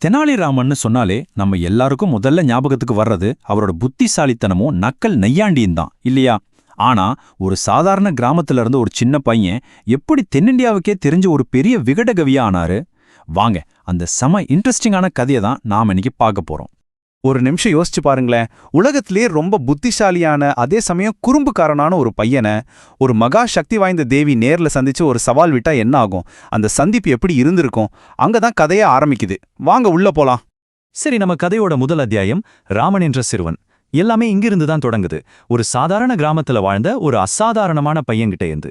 தெனாலிராமன்னு சொன்னாலே நம்ம எல்லாருக்கும் முதல்ல ஞாபகத்துக்கு வர்றது அவரோட புத்திசாலித்தனமும் நக்கல் நையாண்டியும் தான் இல்லையா? ஆனா ஒரு சாதாரண கிராமத்துல இருந்து ஒரு சின்ன பையன் எப்படி தென்னிந்தியாவுக்கே தெரிஞ்ச ஒரு பெரிய விகடகவியா ஆனாரு? வாங்க அந்த செம இன்ட்ரெஸ்டிங்கான கதையை தான் நாம இன்னைக்கு பார்க்க போறோம். ஒரு நிமிஷம் யோசிச்சு பாருங்களேன். உலகத்திலேயே ரொம்ப புத்திசாலியான அதே சமயம் குறும்புக்காரனான ஒரு பையனை ஒரு மகா சக்தி வாய்ந்த தேவி நேர்ல சந்திச்சு ஒரு சவால் விட்டா என்ன ஆகும்? அந்த சந்திப்பு எப்படி இருந்திருக்கும்? அங்கதான் கதையே ஆரம்பிக்குது. வாங்க உள்ள போலாம். சரி, நம்ம கதையோட முதல் அத்தியாயம் ராமன் என்ற சிறுவன். எல்லாமே இங்கிருந்து தான் தொடங்குது. ஒரு சாதாரண கிராமத்துல வாழ்ந்த ஒரு அசாதாரணமான பையன்கிட்ட இருந்து.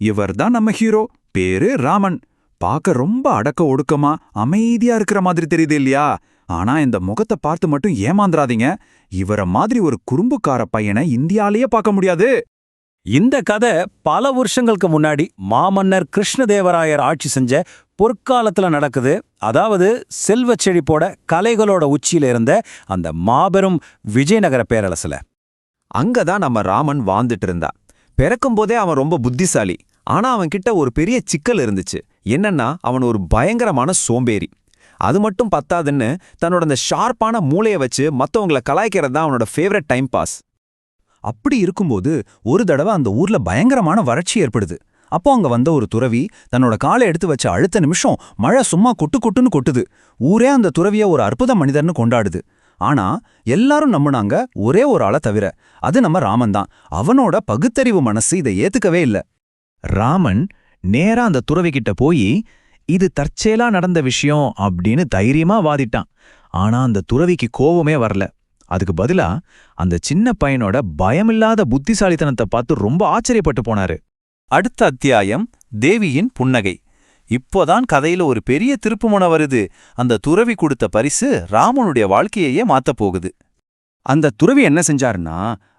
இவர்தான் நம்ம ஹீரோ. பேரு ராமன். பார்க்க ரொம்ப அடக்க ஒடுக்கமா அமைதியா இருக்கிற மாதிரி தெரியுது இல்லையா? ஆனா இந்த முகத்தை பார்த்து மட்டும் ஏமாந்துராதீங்க. இவரை மாதிரி ஒரு குறும்புக்கார பையனை இந்தியாலேயே பார்க்க முடியாது. இந்த கதை பல வருஷங்களுக்கு முன்னாடி மாமன்னர் கிருஷ்ணதேவராயர் ஆட்சி செஞ்ச பொற்காலத்துல நடக்குது. அதாவது செல்வச் செழிப்போட கலைகளோட உச்சியில இருந்த அந்த மாபெரும் விஜயநகர பேரரசுல. அங்கதான் நம்ம ராமன் வாழ்ந்துட்டு இருந்தா. பிறக்கும்போதே அவன் ரொம்ப புத்திசாலி. ஆனா அவன் கிட்ட ஒரு பெரிய சிக்கல் இருந்துச்சு. என்னன்னா அவன் ஒரு பயங்கரமான சோம்பேறி. அது மட்டும் பத்தாதுன்னு தன்னோட அந்த ஷார்ப்பான மூளையை வச்சு மத்தவங்கள கலாய்க்கிறது தான் அவனோட ஃபேவரட் டைம் பாஸ். அப்படி இருக்கும்போது ஒரு தடவை அந்த ஊர்ல பயங்கரமான வறட்சி ஏற்படுது. அப்போ அங்க வந்த ஒரு துறவி தன்னோட காலை எடுத்து வச்ச அடுத்த நிமிஷம் மழை சும்மா கொட்டு கொட்டுன்னு கொட்டுது. ஊரே அந்த துறவிய ஒரு அற்புத மனிதர்னு கொண்டாடுது. ஆனா எல்லாரும் நம்பினாங்க, ஒரே ஒரு ஆளை தவிர. அது நம்ம ராமன் தான். அவனோட பகுத்தறிவு மனசு இதை ஏத்துக்கவே இல்ல. ராமன் நேரா அந்த துறவிகிட்ட போய் இது தற்செயலா நடந்த விஷயம் அப்படின்னு தைரியமா வாதிட்டான். ஆனா அந்த துறவிக்கு கோவமே வரல. அதுக்கு பதிலா அந்த சின்ன பையனோட பயமில்லாத புத்திசாலித்தனத்தை பார்த்து ரொம்ப ஆச்சரியப்பட்டு போனாரு. அடுத்த அத்தியாயம் தேவியின் புன்னகை. இப்போதான் கதையில ஒரு பெரிய திருப்புமுனை வருது. அந்த துறவி கொடுத்த பரிசு ராமனுடைய வாழ்க்கையையே மாத்தப் போகுது. அந்த துறவி என்ன செஞ்சாருன்னா,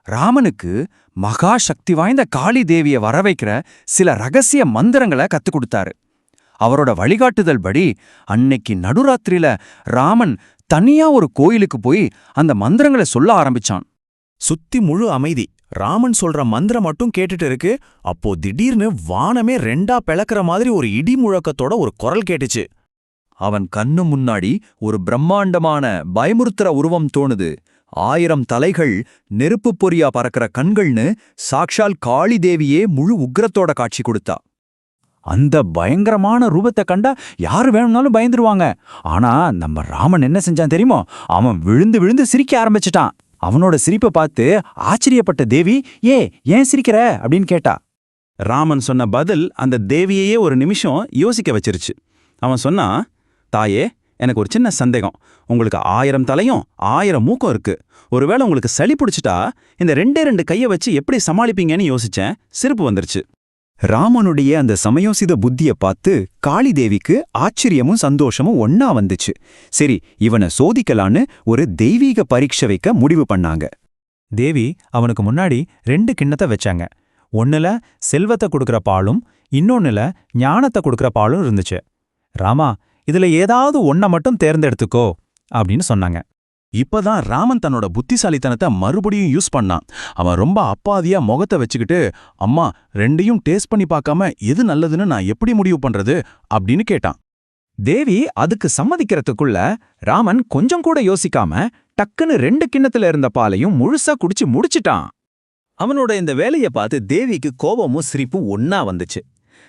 ராமனுக்கு மகா சக்தி வாய்ந்த காளி தேவிய வர வைக்கிற சில ரகசிய மந்திரங்களை கத்துக் கொடுத்தாரு. அவரோட வழிகாட்டுதல் படி அன்னைக்கு நடுராத்திரியில ராமன் தனியா ஒரு கோயிலுக்கு போய் அந்த மந்திரங்களை சொல்ல ஆரம்பிச்சான். சுத்தி முழு அமைதி. ராமன் சொல்ற மந்திரம் மட்டும் கேட்டுட்டு இருக்கு. அப்போ திடீர்னு வானமே ரெண்டா பிளக்கிற மாதிரி ஒரு இடி முழக்கத்தோட ஒரு குரல் கேட்டுச்சு. அவன் கண்ணு முன்னாடி ஒரு பிரம்மாண்டமான பயமுறுத்துற உருவம் தோணுது. 1000 தலைகள், நெருப்பு பொறியா பறக்கிற கண்கள்னு சாக்ஷால் காளி தேவியே முழு உக்ரத்தோட காட்சி கொடுத்தா. அந்த பயங்கரமான ரூபத்தை கண்டா யாரு வேணும்னாலும் பயந்துருவாங்க. ஆனா நம்ம ராமன் என்ன செஞ்சான் தெரியுமோ? அவன் விழுந்து விழுந்து சிரிக்க ஆரம்பிச்சிட்டான். அவனோட சிரிப்பை பார்த்து ஆச்சரியப்பட்ட தேவி, ஏன் சிரிக்கிற அப்படின்னு கேட்டா. ராமன் சொன்ன பதில் அந்த தேவியையே ஒரு நிமிஷம் யோசிக்க வச்சிருச்சு. அவன் சொன்னா, தாயே, எனக்கு ஒரு சின்ன சந்தேகம். உங்களுக்கு 1000 தலையும் 1000 மூக்கும் இருக்கு. ஒருவேளை உங்களுக்கு சளி பிடிச்சிட்டா இந்த 2 கையை வச்சு எப்படி சமாளிப்பீங்கன்னு யோசிச்சேன். சிரிப்பு வந்துருச்சு. ராமனுடைய அந்த சமயோசித புத்திய பார்த்து காளி தேவிக்கு ஆச்சரியமும் சந்தோஷமும் ஒன்னா வந்துச்சு. சரி, இவனை சோதிக்கலான்னு ஒரு தெய்வீக பரீட்சை வைக்க முடிவு பண்ணாங்க. தேவி அவனுக்கு முன்னாடி 2 கிண்ணத்தை வச்சாங்க. ஒண்ணுல செல்வத்தை கொடுக்கற பாலும், இன்னொன்னுல ஞானத்தை கொடுக்கற பாலும் இருந்துச்சு. ராமா, இதுல ஏதாவது ஒன்ன மட்டும் தேர்ந்தெடுத்துக்கோ அப்படின்னு சொன்னாங்க. இப்பதான் ராமன் தன்னோட புத்திசாலித்தனத்தை மறுபடியும் யூஸ் பண்ணான். அவன் ரொம்ப அப்பாவியா முகத்தை வச்சுக்கிட்டு, அம்மா, 2யும் டேஸ்ட் பண்ணி பார்க்காம எது நல்லதுன்னு நான் எப்படி முடிவு பண்றது அப்படின்னு கேட்டான். தேவி அதுக்கு சம்மதிக்கிறதுக்குள்ள ராமன் கொஞ்சம் கூட யோசிக்காம டக்குன்னு 2 கிண்ணத்துல இருந்த பாலையும் முழுசா குடிச்சு முடிச்சிட்டான். அவனோட இந்த வேலையை பார்த்து தேவிக்கு கோபமும் சிரிப்பும் ஒன்னா வந்துச்சு.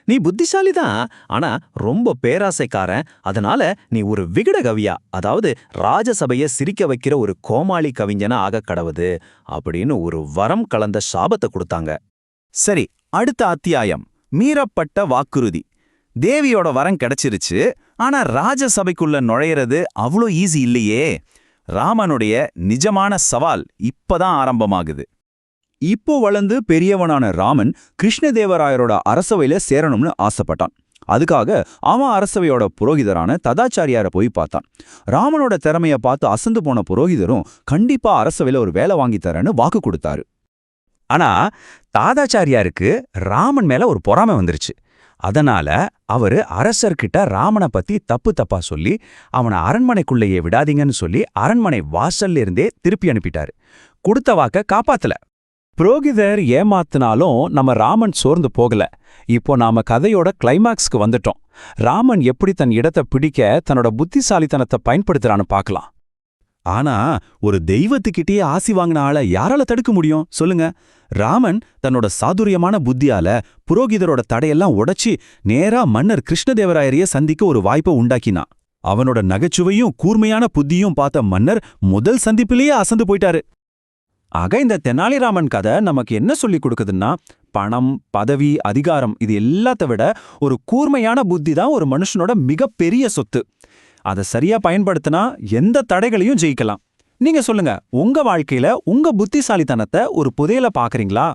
நீ புத்திசாலிதான், ஆனா ரொம்ப பேராசைக்காரன். அதனால நீ ஒரு விகட கவியா, அதாவது ராஜசபைய சிரிக்க வைக்கிற ஒரு கோமாளி கவிஞனா ஆக கடவுது அப்படின்னு ஒரு வரம் கலந்த சாபத்தை கொடுத்தாங்க. சரி, அடுத்த அத்தியாயம் மீறப்பட்ட வாக்குறுதி. தேவியோட வரம் கிடைச்சிருச்சு. ஆனா ராஜசபைக்குள்ள நுழையிறது அவ்வளோ ஈஸி இல்லையே. ராமனுடைய நிஜமான சவால் இப்பதான் ஆரம்பமாகுது. இப்போ வளர்ந்து பெரியவனான ராமன் கிருஷ்ணதேவராயரோட அரசவையில சேரணும்னு ஆசைப்பட்டான். அதுக்காக அவன் அரசவையோட புரோகிதரான ததாச்சாரியாரை போய் பார்த்தான். ராமனோட திறமைய பார்த்து அசந்து போன புரோகிதரும் கண்டிப்பா அரசவையில ஒரு வேலை வாங்கி தரேன்னு வாக்கு கொடுத்தாரு. ஆனா தாதாச்சாரியாருக்கு ராமன் மேல ஒரு பொறாமை வந்துருச்சு. அதனால அவரு அரசர்கிட்ட ராமனை பத்தி தப்பா சொல்லி அவனை அரண்மனைக்குள்ளேயே விடாதீங்கன்னு சொல்லி அரண்மனை வாசல்ல இருந்தே திருப்பி அனுப்பிட்டாரு. கொடுத்த வாக்க காப்பாத்தல. புரோகிதர் ஏமாத்தினாலும் நம்ம ராமன் சோர்ந்து போகல. இப்போ நாம கதையோட கிளைமாக்ஸ்க்கு வந்துட்டோம். ராமன் எப்படி தன் இடத்தை பிடிக்க தன்னோட புத்திசாலித்தனத்தை பயன்படுத்துறான்னு பார்க்கலாம். ஆனா ஒரு தெய்வத்துக்கிட்டே ஆசி வாங்கின ஆளை யாரால தடுக்க முடியும் சொல்லுங்க? ராமன் தன்னோட சாதுரியமான புத்தியால புரோகிதரோட தடையெல்லாம் உடைச்சி நேரா மன்னர் கிருஷ்ணதேவராயரையே சந்திக்க ஒரு வாய்ப்பை உண்டாக்கினான். அவனோட நகைச்சுவையும் கூர்மையான புத்தியும் பார்த்த மன்னர் முதல் சந்திப்பிலேயே அசந்து போயிட்டாரு. ஆக இந்த தெனாலிராமன் கதை நமக்கு என்ன சொல்லி கொடுக்குதுன்னா, பணம், பதவி, அதிகாரம் இது எல்லாத்த விட ஒரு கூர்மையான புத்தி தான் ஒரு மனுஷனோட மிகப்பெரிய சொத்து. அதை சரியா பயன்படுத்தினா எந்த தடைகளையும் ஜெயிக்கலாம். நீங்க சொல்லுங்க, உங்க வாழ்க்கையில உங்க புத்திசாலித்தனத்தை ஒரு புதையல பாக்குறீங்களா?